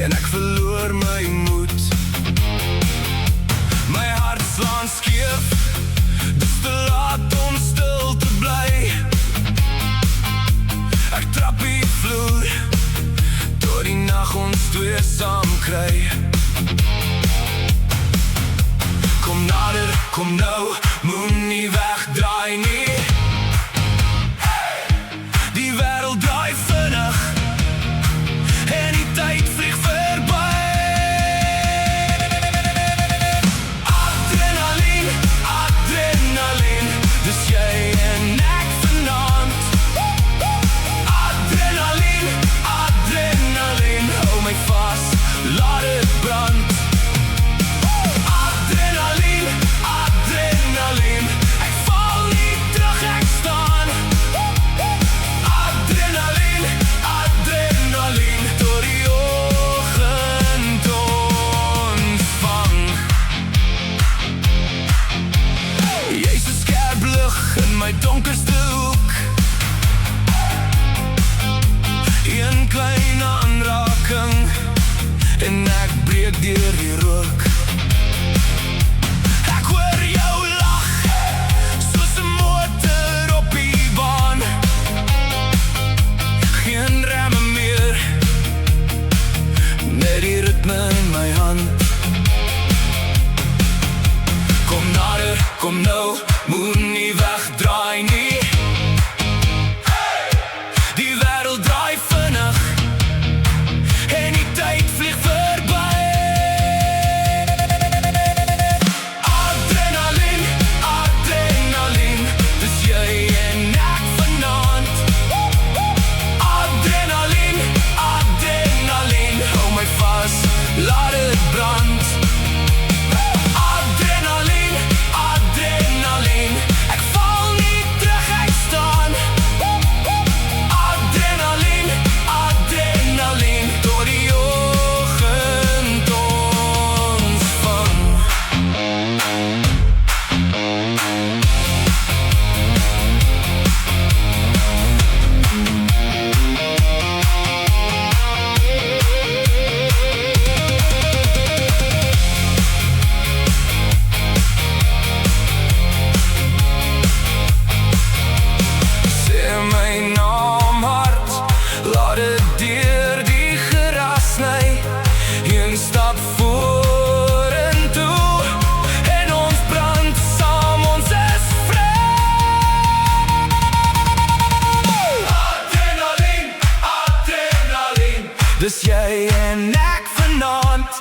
en ek verloor my moed. My hart slaan skeef, dis te laat om stil te bly. Ek trap die vloer, tot die nag ons twee saam kry. Kom nader, kom nou, moenie wegdraai nie. Die wêreld draai vinnig en die tyd vlieg verby. Adrenalien, adrenalien, dis jy en ek vanaand. Adrenalien, adrenalien, hou my vas, laat dit brand. Adrenalien, adrenalien, ek val nie terug, ek staan. Adrenalien, adrenalien, tot die oggend ons vang. Jy's 'n skerp lig in my donkerste hoek. Een klein aanraking en ek breek deur die rook. Ek hoor jou lag, soos 'n motor op die baan. Geen remme meer, net die ritme in my hand. Kom nader, kom nou, moenie wegdraai nie. Die wêreld draai vinnig en die tyd vlieg verby. Adrenalien, adrenalien, dis jy en ek vanaand. Adrenalien, adrenalien, hou my vas, laat dit brand. Adrenalien, adrenalien, ek val nie terug, ek staan. Adrenalien, adrenalien, tot die oggend ons vang. Sê my naam hard, laat dit deur die gras sny. Een stap vorentoe en ons brand saam, ons is vry. Adrenalien, adrenalien, dis jy en ek vanaand.